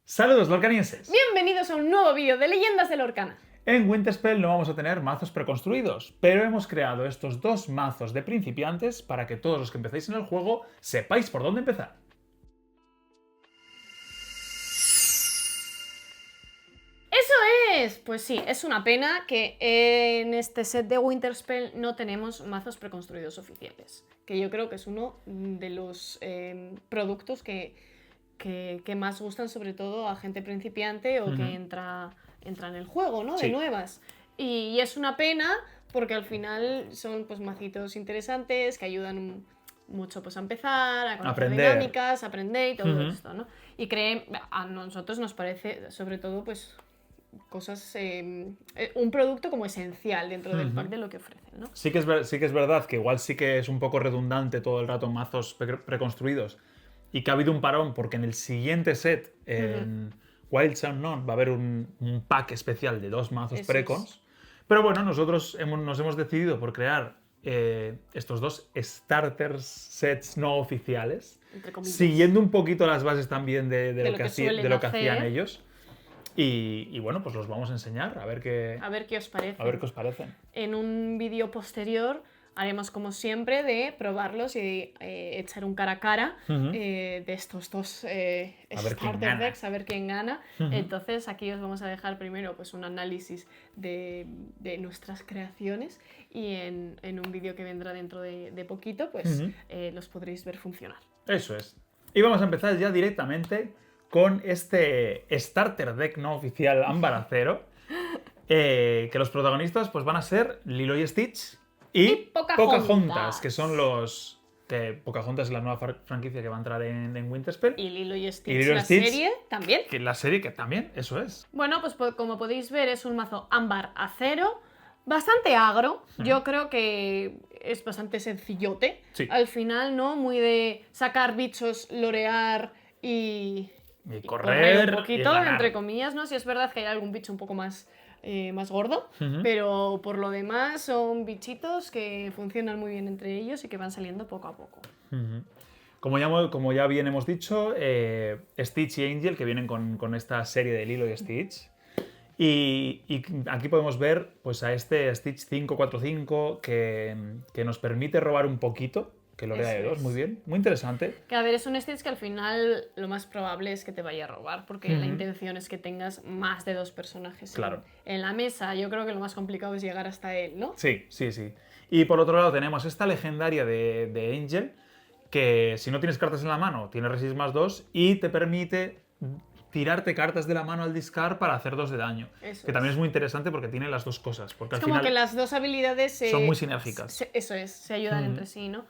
Saludos lorcanienses. Bienvenidos a un nuevo vídeo de Leyendas de Lorcana. En Winterspell no vamos a tener mazos preconstruidos, pero hemos creado estos dos mazos de principiantes para que todos los que empecéis en el juego sepáis por dónde empezar. Pues sí, es una pena que en este set de Winterspell no tenemos mazos preconstruidos oficiales, que yo creo que es uno de los productos que más gustan sobre todo a gente principiante o que entra en el juego, ¿no? Sí. De nuevas. Y es una pena porque al final son pues macitos interesantes que ayudan mucho pues a empezar, a conocer dinámicas, a aprender y todo esto, ¿no? Y a nosotros nos parece sobre todo pues cosas, un producto como esencial dentro del pack de lo que ofrecen, ¿no? Sí que es verdad que igual sí que es un poco redundante todo el rato mazos preconstruidos y que ha habido un parón porque en el siguiente set, en Wilds Unknown, va a haber un pack especial de 2 mazos precons. Pero bueno, nosotros nos hemos decidido por crear estos 2 starter sets no oficiales, siguiendo un poquito las bases también de lo que hacían ellos. Y bueno, pues los vamos a enseñar, a ver qué os parece. A ver qué os parecen. En un vídeo posterior haremos como siempre de probarlos y echar un cara a cara de estos dos starter decks, a ver quién gana. Entonces aquí os vamos a dejar primero pues un análisis de nuestras creaciones y en un vídeo que vendrá dentro de poquito pues los podréis ver funcionar. Eso es. Y vamos a empezar ya directamente con este starter deck no oficial Ámbar Acero, que los protagonistas pues van a ser Lilo y Stitch y Pocahontas, que son los... Pocahontas es la nueva franquicia que va a entrar en Winterspell. Y Lilo y Stitch, serie también. La serie que también, eso es. Bueno, pues como podéis ver es un mazo Ámbar Acero, bastante agro. Yo creo que es bastante sencillote. Sí. Al final, ¿no? Muy de sacar bichos, lorear y correr un poquito, y entre comillas, ¿no? Si es verdad que hay algún bicho un poco más gordo, pero por lo demás son bichitos que funcionan muy bien entre ellos y que van saliendo poco a poco. Como ya bien hemos dicho, Stitch y Angel, que vienen con esta serie de Lilo y Stitch. Y aquí podemos ver pues, a este Stitch 545 que nos permite robar un poquito, que lorea de 2, muy bien, muy interesante. Que a ver, es un Stitch que al final lo más probable es que te vaya a robar, porque la intención es que tengas más de 2 personajes en la mesa. Yo creo que lo más complicado es llegar hasta él, ¿no? Sí. Y por otro lado tenemos esta legendaria de Angel, que si no tienes cartas en la mano, tiene resist +2 y te permite tirarte cartas de la mano al discard para hacer 2 de daño. Que también es muy interesante porque tiene las dos cosas. Porque es al como final que las dos habilidades son muy sinérgicas. Se ayudan entre sí, ¿no?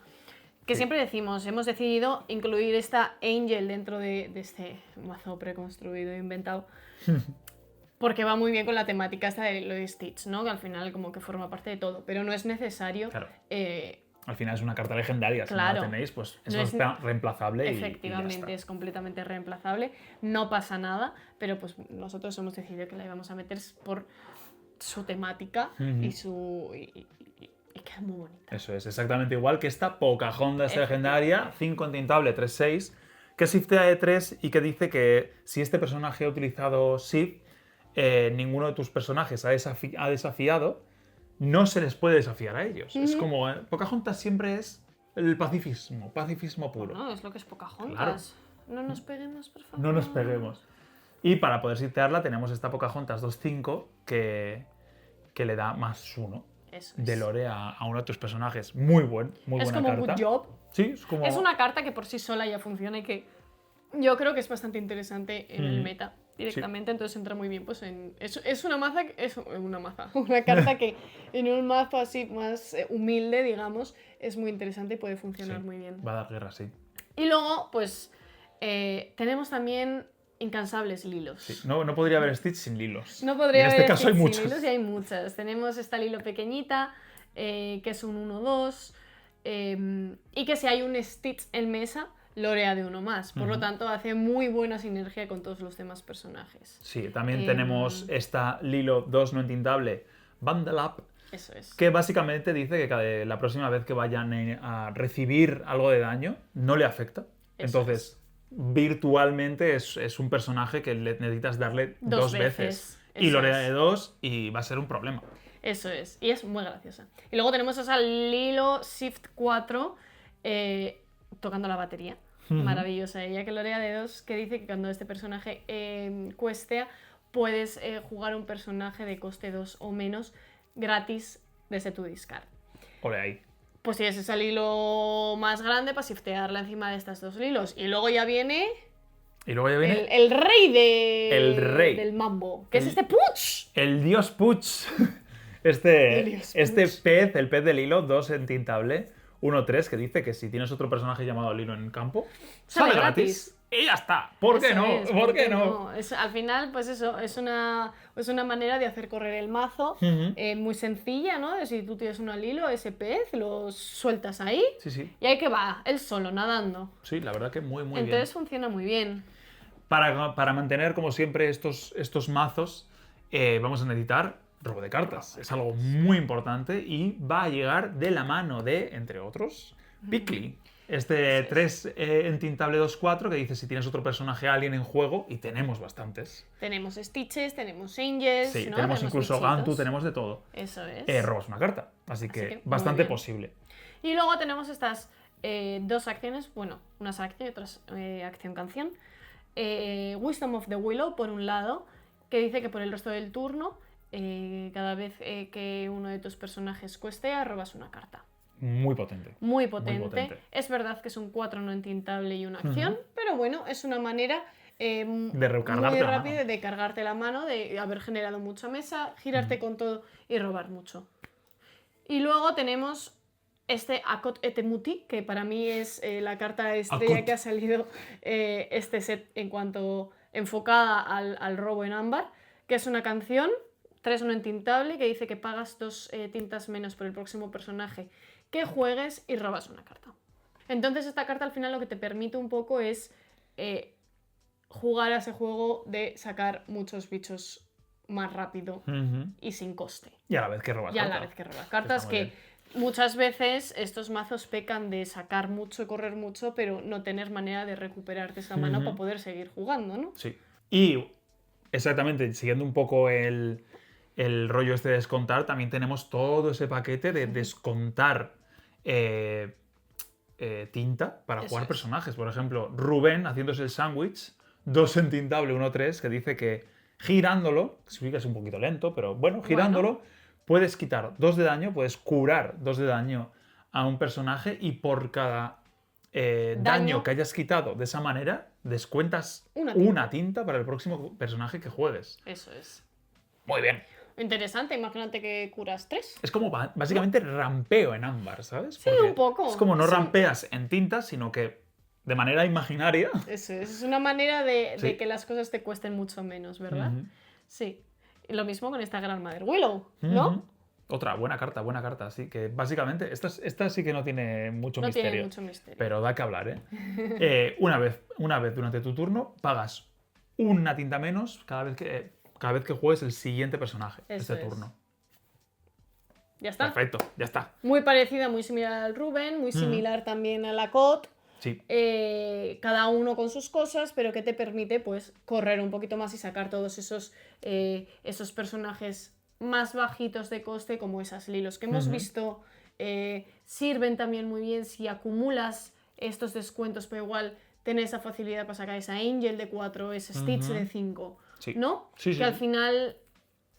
Que siempre decimos, hemos decidido incluir esta Angel dentro de este mazo preconstruido e inventado porque va muy bien con la temática esta de lo de Stitch, ¿no? Que al final como que forma parte de todo, pero no es necesario. Claro. Al final es una carta legendaria, si no la tenéis, pues eso es reemplazable. Efectivamente, y ya está. es completamente reemplazable, no pasa nada, pero pues nosotros hemos decidido que la íbamos a meter por su temática y queda muy bonita. Eso es, exactamente igual que esta Pocahontas legendaria, 5 entintable, 3/6, que shiftea de 3 y que dice que si este personaje ha utilizado shift, ninguno de tus personajes ha desafiado, no se les puede desafiar a ellos. Es como, Pocahontas siempre es el pacifismo puro. No, es lo que es Pocahontas. Claro. No nos peguemos, por favor. No nos peguemos. Y para poder shiftearla tenemos esta Pocahontas 2/5 que le da +1. De lore a uno de tus personajes. Muy buena carta. Es como Good Job. Sí, es una carta que por sí sola ya funciona y que yo creo que es bastante interesante en el meta directamente, entonces entra muy bien pues es una carta que en un mazo así más humilde, digamos, es muy interesante y puede funcionar muy bien. Va a dar guerra, sí. Y luego, pues, tenemos también incansables lilos. Sí. No podría haber Stitch sin lilos. No podría en este caso hay muchos. Lilos y hay muchas. Tenemos esta Lilo pequeñita, que es un 1/2, y que si hay un Stitch en mesa, lorea de 1 más. Por lo tanto, hace muy buena sinergia con todos los demás personajes. Sí, también tenemos esta Lilo 2 no entintable, Bundle Up. Eso es. Que básicamente dice que la próxima vez que vayan a recibir algo de daño, no le afecta. Entonces, virtualmente es un personaje que necesitas darle dos veces. Y Eso Lorea es. de 2 y va a ser un problema. Eso es, y es muy graciosa. Y luego tenemos esa Lilo Shift 4 tocando la batería. Maravillosa. Ella que Lorea de 2 que dice que cuando este personaje cuestea, puedes jugar un personaje de coste 2 o menos gratis desde tu discard. Ole ahí. Pues tienes esa Lilo más grande para shiftearla encima de estas dos Lilos. Y luego ya viene Y luego ya viene el rey el rey. del mambo, que es este Puch. el dios Puch. El dios Puch. Pez, el pez del hilo, 2 en tintable, 1-3, que dice que si tienes otro personaje llamado Lilo en campo, Sale sale gratis. gratis. Y ya está. ¿Por qué Eso no? es, ¿Por qué no? Al final, pues eso, es una manera de hacer correr el mazo muy sencilla, ¿no? De si tú tienes una Lilo, ese pez, lo sueltas ahí Sí, sí. y ahí que va, él solo, nadando. Sí, la verdad que muy Entonces funciona muy bien. bien. Para mantener, como siempre, estos mazos, vamos a necesitar robo de cartas. Es algo muy importante y va a llegar de la mano de, entre otros, Pickley. Este 3 en tintable 2-4 que dice si tienes otro personaje alien en juego, y tenemos bastantes. Tenemos Stitches, tenemos Angels, Sí, ¿no? tenemos incluso bichitos. Gantu, tenemos de todo. Eso es. Robas una carta. Así que que muy bastante bien. posible. Y luego tenemos estas dos acciones, bueno, unas acción y otras acción-canción. Wisdom of the Willow, por un lado, que dice que por el resto del turno, cada vez que uno de tus personajes cuestea, robas una carta. Muy potente. Muy potente. Es verdad que es un 4 no entintable y una acción, pero bueno, es una manera de recargarte muy la rápida mano. de cargarte la mano, de haber generado mucha mesa, girarte con todo y robar mucho. Y luego tenemos este Akot Etemuti, que para mí es la carta estrella Akot. que ha salido este set en cuanto enfocada al robo en ámbar, que es una canción, 3 no entintable, que dice que pagas 2 tintas menos por el próximo personaje que juegues y robas una carta. Entonces esta carta al final lo que te permite un poco es jugar a ese juego de sacar muchos bichos más rápido y sin coste. Y a la vez que robas Y a carta. la vez que robas cartas, Está muy que muchas veces estos mazos pecan de sacar mucho y correr mucho, pero no tener manera de recuperarte esa mano para poder seguir jugando, ¿no? Sí. Y exactamente, siguiendo un poco el rollo este de descontar, también tenemos todo ese paquete de descontar tinta para Eso jugar es. personajes. Por ejemplo, Rubén haciéndose el sándwich, 2 en tintable, 1-3, que dice que girándolo, sí que es un poquito lento, pero bueno, girándolo, puedes quitar 2 de daño, puedes curar 2 de daño a un personaje y por cada daño que hayas quitado de esa manera, descuentas una tinta para el próximo personaje que juegues. Eso es. Muy bien. Interesante, imagínate que curas 3. Es como básicamente rampeo en ámbar, ¿sabes? Sí, un poco. Es como no Sí. rampeas en tintas, sino que de manera imaginaria. Eso es una manera de Sí. que las cosas te cuesten mucho menos, ¿verdad? Ujú. Sí. Y lo mismo con esta Gran Mother Willow, ¿no? Ujú. Otra buena carta. Así que básicamente, esta sí que no tiene mucho No misterio. tiene mucho misterio. Pero da que hablar, ¿eh? Una vez durante tu turno, pagas una tinta menos cada vez que juegues el siguiente personaje de Eso este es. turno. Ya está. Perfecto, ya está. Muy parecida, muy similar al Rubén, muy similar también a la Cot. Sí. Cada uno con sus cosas, pero que te permite pues correr un poquito más y sacar todos esos personajes más bajitos de coste, como esas Lilos que hemos visto. Sirven también muy bien si acumulas estos descuentos, pero igual tenés esa facilidad para sacar esa Angel de 4, ese Stitch de 5, Sí. ¿no? Sí, que sí. al final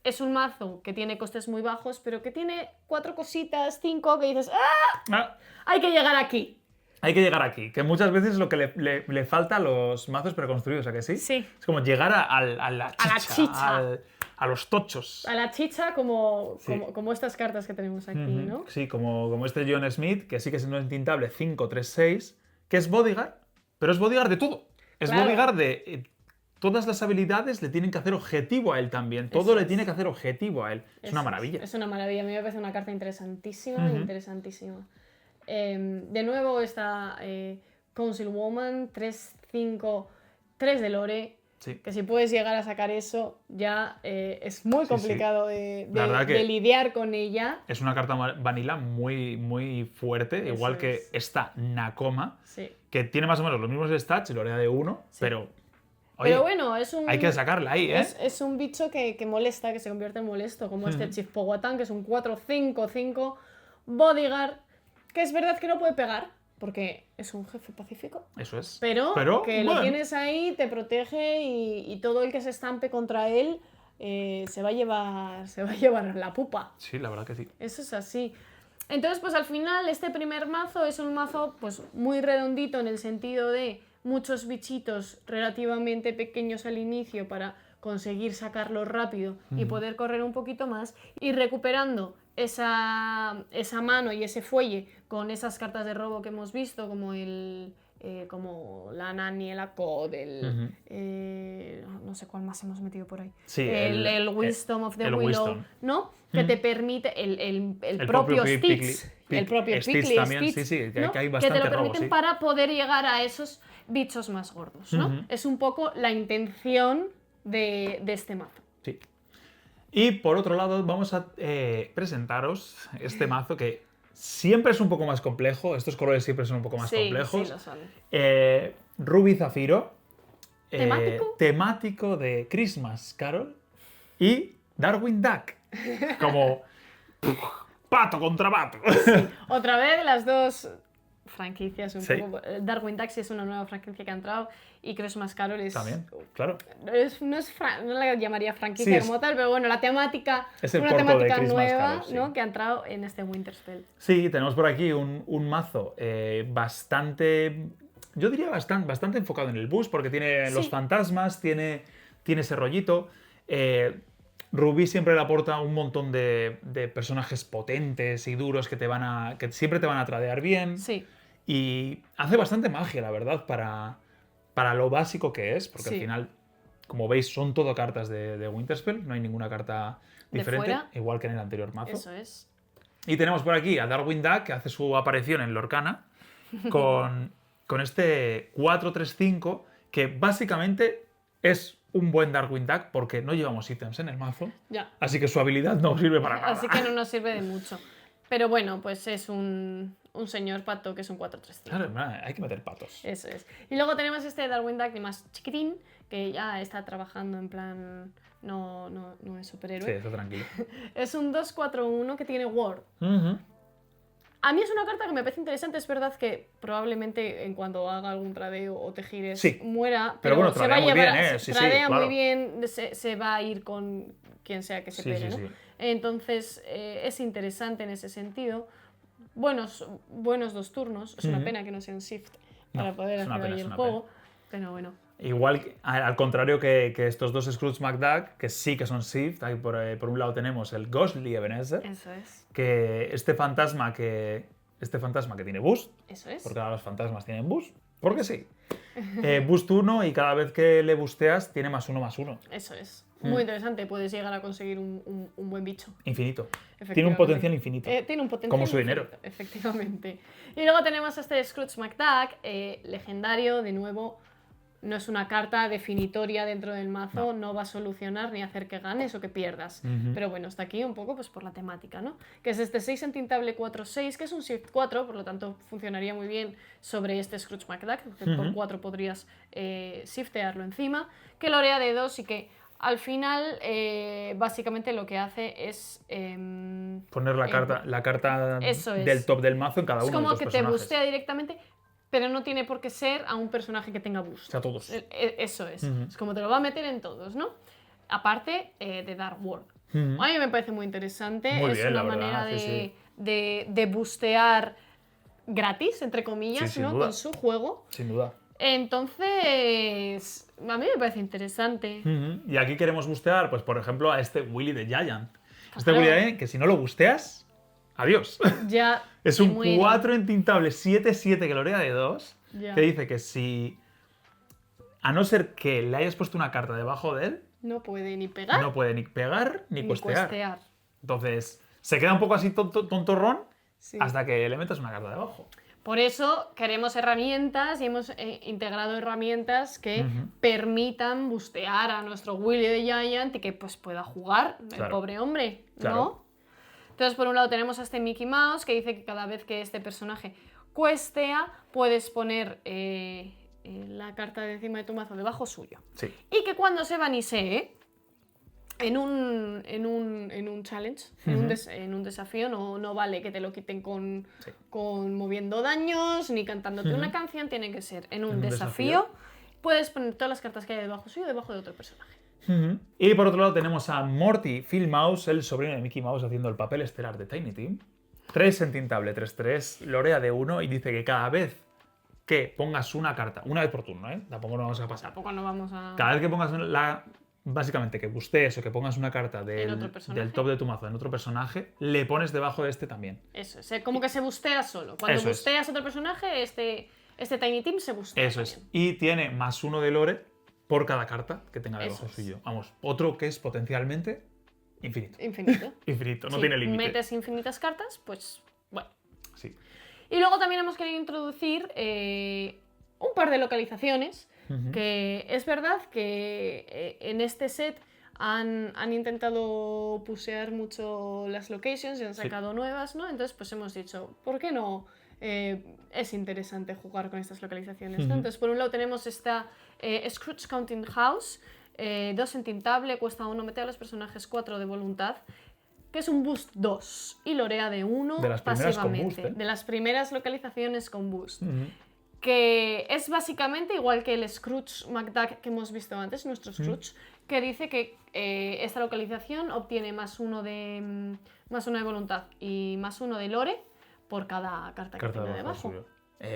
es un mazo que tiene costes muy bajos, pero que tiene 4 cositas, 5, que dices ¡ah! Ah, Hay que llegar aquí. hay que llegar aquí, que muchas veces es lo que le falta a los mazos preconstruidos, ¿a que sí? Sí. Es como llegar a la chicha, chicha. a los tochos. A la chicha como, Sí. como estas cartas que tenemos aquí, ¿no? Sí, como este John Smith, que sí que es no entintable 5-3-6, que es bodyguard, pero es bodyguard de todo. Es Claro. bodyguard de... todas las habilidades le tienen que hacer objetivo a él también. Todo Eso le es. tiene que hacer objetivo a él. Es una Eso maravilla. Es una maravilla. A mí me parece una carta interesantísima, interesantísima. De nuevo esta Council Woman, 3-5, 3 de lore. Sí. Que si puedes llegar a sacar eso, ya es muy complicado de lidiar con ella. Es una carta vanilla muy, muy fuerte, Eso igual que es. esta Nakoma, Sí. que tiene más o menos los mismos stats y lo haría de 1, pero... Oye, Pero bueno, hay que sacarla ahí, ¿eh? Es un bicho que molesta, que se convierte en molesto, como este Chief Powhatan, que es un 4-5-5 bodyguard, que es verdad que no puede pegar, porque es un jefe pacífico. Eso es. Pero que bueno, lo tienes ahí, te protege y todo el que se estampe contra él se va a llevar la pupa. Sí, la verdad que sí. Eso es así. Entonces, pues al final, este primer mazo es un mazo pues muy redondito en el sentido de muchos bichitos relativamente pequeños al inicio para conseguir sacarlo rápido y poder correr un poquito más, y recuperando esa mano y ese fuelle con esas cartas de robo que hemos visto, como como la Nani, el Acod, no sé cuál más hemos metido por ahí. Sí, el Wisdom of the Willow, Wisdom. ¿no? Que te permite el propio Styx, el propio Pickly también, Styx, sí, ¿no? que hay que bastante te lo permiten robo, para poder llegar a esos bichos más gordos, ¿no? Es un poco la intención de este mazo. Sí. Y por otro lado, vamos a presentaros este mazo que siempre es un poco más complejo. Estos colores siempre son un poco más complejos. Sí, lo son. Rubí Zafiro. ¿Temático? Temático de Christmas Carol. Y Darkwing Duck. Como pato contra pato. Sí. Otra vez las dos franquicias un Sí. poco. Darkwing Duck sí es una nueva franquicia que ha entrado, y Christmas Carol es... También, claro. No la llamaría franquicia como tal, pero bueno, la temática es el una corto de temática Christmas nueva, Carol, sí. ¿no? Que ha entrado en este Winterspell. Sí, tenemos por aquí un mazo bastante... Yo diría bastante enfocado en el boost, porque tiene los fantasmas, tiene ese rollito. Rubí siempre le aporta un montón de personajes potentes y duros que siempre te van a tradear bien. Sí. Y hace bastante magia, la verdad, para lo básico que es, porque al final, como veis, son todo cartas de Winterspell, no hay ninguna carta diferente, igual que en el anterior mazo. Eso es. Y tenemos por aquí a Darkwing Duck, que hace su aparición en Lorcana, con este 4-3-5, que básicamente es un buen Darkwing Duck porque no llevamos ítems en el mazo. Ya. Así que su habilidad no sirve para nada. Así que no nos sirve de mucho. Pero bueno, pues es un señor pato que es un 4-3-5. Claro, hay que meter patos. Eso es. Y luego tenemos este Darkwing Duck más chiquitín, que ya está trabajando en plan... No es superhéroe. Sí, eso tranquilo. Es un 2-4-1 que tiene Ward. A mí es una carta que me parece interesante. Es verdad que probablemente en cuando haga algún tradeo o te gires muera, pero bueno, se va a llevar, tradea claro. muy bien, se va a ir con quien sea que se pegue, ¿no? Sí. Entonces es interesante en ese sentido. Buenos 2 turnos. Es una pena que no sea un shift para poder hacer ahí el juego, pero bueno. Igual, al contrario que estos dos Scrooge McDuck, que sí que son shift. Ahí por un lado tenemos el Ghostly Ebenezer. Eso es. Que este fantasma que tiene boost. Eso es. Porque ahora los fantasmas tienen boost. Porque sí. Boost 1, y cada vez que le boosteas tiene +1/+1. Eso es. Muy interesante. Puedes llegar a conseguir un buen bicho. Infinito. Tiene un potencial infinito. Tiene un potencial como su infinito, dinero. Efectivamente. Y luego tenemos este Scrooge McDuck, legendario, de nuevo. No es una carta definitoria dentro del mazo, no va a solucionar ni hacer que ganes o que pierdas. Pero bueno, está aquí un poco pues por la temática, ¿no? Que es este 6 entintable 4-6, que es un Shift 4, por lo tanto funcionaría muy bien sobre este Scrooge McDuck, que por 4 podrías shiftearlo encima, que lorea de 2 y que al final básicamente lo que hace es... poner la carta del top del mazo en cada uno de los personajes. Es como que te bustea directamente, pero no tiene por qué ser a un personaje que tenga boost. O sea, todos. Eso es. Es como te lo va a meter en todos, ¿no? Aparte de Dark World. A mí me parece muy interesante. Muy es bien, una la manera verdad, de bustear gratis, entre comillas, ¿no? Con su juego. Sin duda. Entonces, a mí me parece interesante. Y aquí queremos bustear, pues por ejemplo, a este Willy the Giant. Este Willy que si no lo busteas, adiós. Ya. Es un 4 entintable 7-7 que lorea de 2. Ya. Que dice que si, a no ser que le hayas puesto una carta debajo de él, no puede ni pegar. No puede ni pegar ni cuestear. Entonces, se queda un poco así tontorrón hasta que le metas una carta debajo. Por eso queremos herramientas y hemos integrado herramientas que permitan bustear a nuestro Willy the Giant y que pues pueda jugar el pobre hombre, ¿no? Claro. Entonces, por un lado tenemos a este Mickey Mouse que dice que cada vez que este personaje questea, puedes poner la carta de encima de tu mazo debajo suyo. Sí. Y que cuando se vanisee en un challenge, en un desafío, no vale que te lo quiten con moviendo daños ni cantándote una canción, tiene que ser en un desafío. Puedes poner todas las cartas que hay debajo suyo debajo de otro personaje. Y por otro lado tenemos a Morty Phil Mouse, el sobrino de Mickey Mouse, haciendo el papel estelar de Tiny Tim. 3 entintable, 3-3, lorea de 1 y dice que cada vez que pongas una carta, una vez por turno, tampoco nos vamos a pasar. Tampoco no vamos a... Cada vez que pongas básicamente que bustees o que pongas una carta del top de tu mazo en otro personaje, le pones debajo de este también. Eso es, como que se bustea solo. Cuando busteas otro personaje, este Tiny Tim se bustea. Eso es. Y tiene +1 de lore por cada carta que tenga debajo suyo. Vamos, otro que es potencialmente infinito. Infinito, no tiene límite. Metes infinitas cartas, pues bueno. Sí. Y luego también hemos querido introducir un par de localizaciones, que es verdad que en este set han intentado pusear mucho las locations y han sacado nuevas, ¿no? Entonces pues hemos dicho, ¿por qué no? Es interesante jugar con estas localizaciones, ¿no? Entonces por un lado tenemos esta Scrooge Counting House, 2 entintable, cuesta 1, mete a los personajes 4 de voluntad, que es un boost 2 y lorea de 1 de las primeras pasivamente. con boost, De las primeras localizaciones con boost. Que es básicamente igual que el Scrooge McDuck que hemos visto antes, nuestro Scrooge, que dice que esta localización obtiene +1 de voluntad y +1 de lore por cada carta que tenga debajo.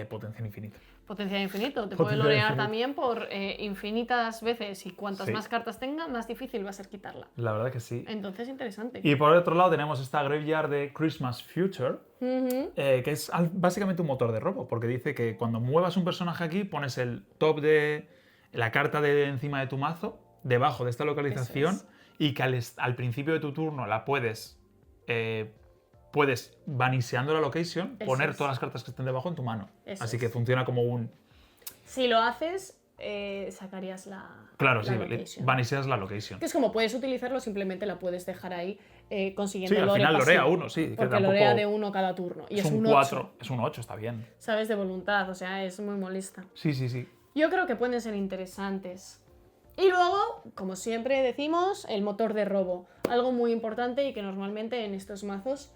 Potencial infinito. Potencial infinito. Te puede lorear también por infinitas veces y cuantas más cartas tenga, más difícil va a ser quitarla. La verdad que sí. Entonces, interesante. Y por otro lado tenemos esta Graveyard de Christmas Future, que es básicamente un motor de robo, porque dice que cuando muevas un personaje aquí, pones el top de la carta de encima de tu mazo, debajo de esta localización, y que al principio de tu turno la puedes vaniseando la location, poner todas las cartas que estén debajo en tu mano. Así que funciona como un... Si lo haces, sacarías la location. Vaniseas la location. Que es como puedes utilizarlo, simplemente la puedes dejar ahí consiguiendo al lore final pasivo, lorea 1, sí. Porque lorea de 1 cada turno. Y es un 4, es un 8, está bien. Sabes, de voluntad, o sea, es muy molesta. Sí. Yo creo que pueden ser interesantes. Y luego, como siempre decimos, el motor de robo. Algo muy importante y que normalmente en estos mazos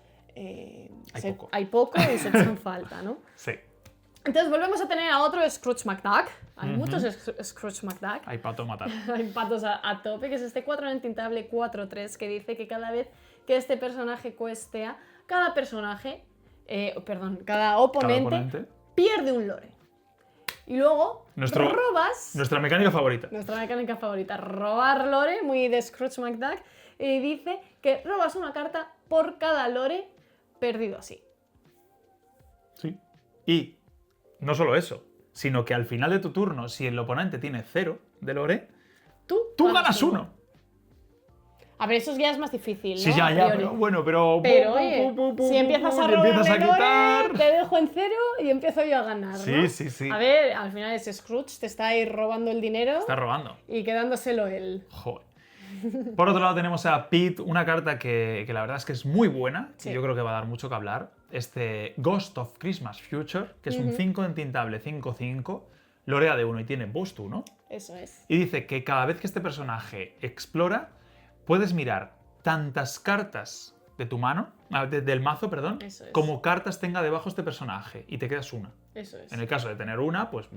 hay poco y se echan falta, ¿no? Sí. Entonces volvemos a tener a otro Scrooge McDuck. Hay muchos Scrooge McDuck. Hay pato a matar. Hay patos a tope, que es este 4 entintable 4-3, que dice que cada vez que este personaje questea, cada oponente pierde un lore. Y luego robas... Nuestra mecánica favorita. Nuestra mecánica favorita. Robar lore, muy de Scrooge McDuck. Y dice que robas una carta por cada lore perdido así. Sí. Y no solo eso, sino que al final de tu turno, si el oponente tiene 0 de lore, tú ganas 1. A ver, eso ya es más difícil, ¿no? Sí, ya, pero... Pero oye, si empiezas a robar lore, te dejo en 0 y empiezo yo a ganar, ¿no? Sí. A ver, al final ese Scrooge te está ahí robando el dinero. Está robando. Y quedándoselo él. Joder. Por otro lado tenemos a Pete, una carta que la verdad es que es muy buena, y yo creo que va a dar mucho que hablar. Este Ghost of Christmas Future, que es un 5 entintable 5-5, lorea de 1 y tiene boost 1. Eso es. Y dice que cada vez que este personaje explora, puedes mirar tantas cartas de tu mano, del mazo, perdón, como cartas tenga debajo este personaje, y te quedas una. Eso es. En el caso de tener una, pues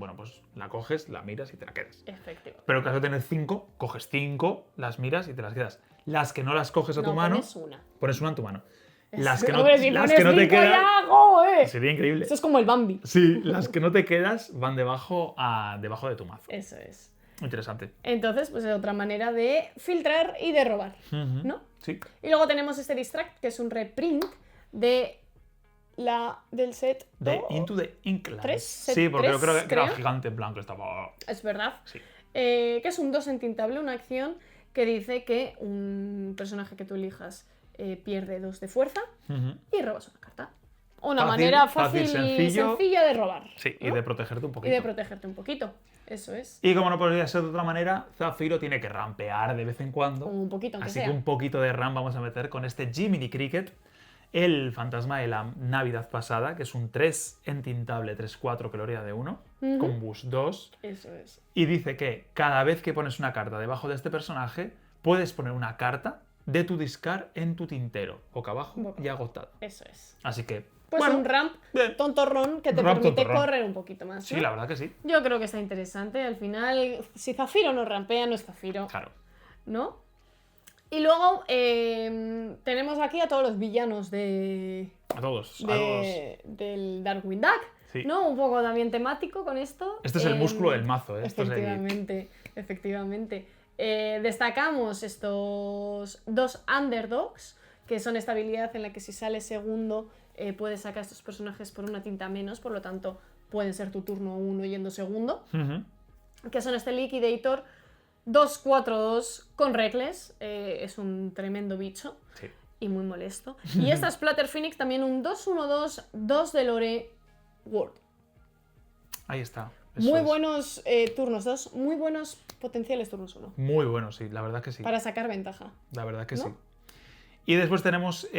la coges, la miras y te la quedas. Efectivo. Pero en el caso de tener 5, coges 5, las miras y te las quedas. Las que no las coges a tu mano, pones una en tu mano. Las que no, las que no te quedan, sería increíble. Esto es como el Bambi. Sí, las que no te quedas van debajo de tu mazo. Eso es. Interesante. Entonces, pues es otra manera de filtrar y de robar, ¿no? Sí. Y luego tenemos este Distract, que es un reprint del set de Into the Inklands. 3. Sí, porque yo creo que era gigante en blanco. Estaba... Es verdad. Sí. Que es un 2 entintable, una acción que dice que un personaje que tú elijas pierde 2 de fuerza y robas una carta. Una manera fácil y sencilla de robar. Sí, ¿no? y de protegerte un poquito. Y de protegerte un poquito, eso es. Y como no podría ser de otra manera, Zafiro tiene que rampear de vez en cuando. Un poquito, aunque Así sea. que un poquito de RAM vamos a meter con este Jiminy Cricket, el fantasma de la Navidad pasada, que es un 3 entintable, 3-4 caloría de 1, con boost 2. Eso es. Y dice que cada vez que pones una carta debajo de este personaje, puedes poner una carta de tu discard en tu tintero, boca abajo y agotado. Eso es. Así que, pues bueno, un ramp bien. tontorrón que te Ramp permite tontorrón. correr un poquito más, ¿no? Sí, la verdad que sí. Yo creo que está interesante. Al final, si Zafiro no rampea, no es Zafiro, Claro. ¿no? Y luego tenemos aquí a todos los villanos del Darkwing Duck, Sí. ¿no? Un poco también temático con esto. Este es el músculo del mazo, ¿eh? Esto es Efectivamente. Destacamos estos dos underdogs, que son esta habilidad en la que si sales segundo puedes sacar a estos personajes por una tinta menos, por lo tanto pueden ser tu turno 1 yendo segundo, que son este Liquidator 2-4-2 con Reckless, es un tremendo bicho y muy molesto. Y esta Splatter Phoenix también un 2-1-2, 2 de lore World. Ahí está. Muy buenos turnos 2, muy buenos potenciales turnos 1. Muy buenos, sí, la verdad que sí. Para sacar ventaja. La verdad que ¿no? sí. Y después tenemos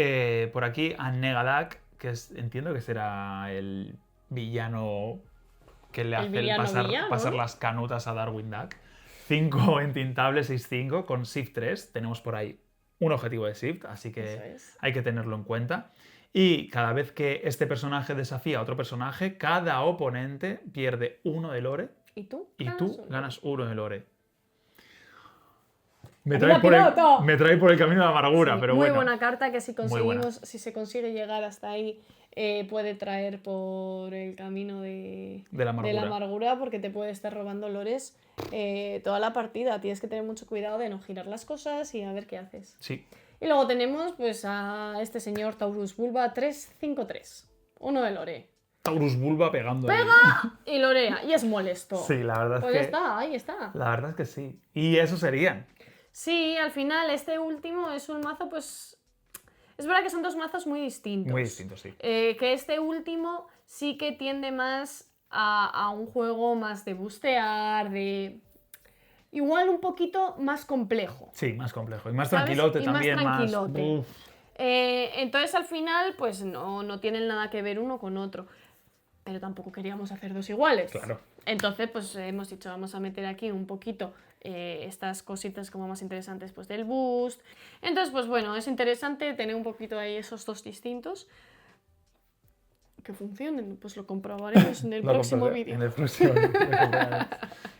por aquí a Negadak, que entiendo que será el villano que le hace pasar las canutas a Darkwing Duck. 5 entintable, 6-5 con Shift 3. Tenemos por ahí un objetivo de Shift, así que hay que tenerlo en cuenta. Y cada vez que este personaje desafía a otro personaje, cada oponente pierde 1 de lore. ¿Y tú? Ganas 1 de lore. Me trae por el camino de la amargura, pero muy bueno. Muy buena carta que si se consigue llegar hasta ahí, puede traer por el camino de la amargura, porque te puede estar robando lores toda la partida. Tienes que tener mucho cuidado de no girar las cosas y a ver qué haces. Sí. Y luego tenemos pues a este señor Taurus Bulba 3-5-3. 1 de lore. Taurus Bulba pegando. ¡Pega! Y lorea. Y es molesto. Sí, la verdad pues es que... ahí está. La verdad es que sí. Y eso serían. Sí, al final este último es un mazo, pues... Es verdad que son dos mazos muy distintos. Muy distintos, sí. Que este último sí que tiende más a un juego más de bustear, de... Igual un poquito más complejo. Sí, más complejo. Y más tranquilote también. Más tranquilote. Entonces al final, pues no tienen nada que ver uno con otro. Pero tampoco queríamos hacer dos iguales. Claro. Entonces, pues hemos dicho, vamos a meter aquí un poquito estas cositas como más interesantes pues, del boost. Entonces, pues bueno, es interesante tener un poquito ahí esos dos distintos. Que funcionen, pues lo comprobaremos en el próximo vídeo. En el próximo vídeo.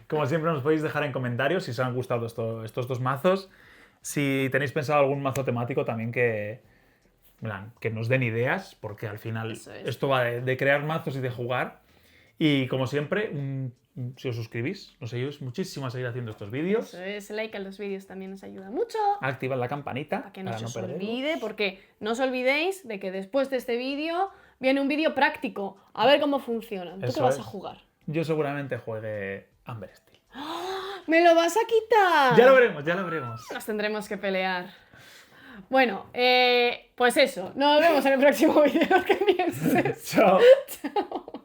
Como siempre, nos podéis dejar en comentarios si os han gustado estos dos mazos. Si tenéis pensado algún mazo temático también que nos den ideas, porque al final esto va de crear mazos y de jugar. Y como siempre, si os suscribís, nos ayudáis muchísimo a seguir haciendo estos vídeos. Eso es, like a los vídeos también nos ayuda mucho. Activad la campanita para que no se os olvide, porque no os olvidéis de que después de este vídeo viene un vídeo práctico. A ver cómo funciona. ¿Tú qué vas a jugar? Yo seguramente juegue Amber Steel. ¡Me lo vas a quitar! Ya lo veremos, ya lo veremos. Nos tendremos que pelear. Bueno, pues eso. Nos vemos en el próximo vídeo. ¿Qué piensas? Chao. Chao.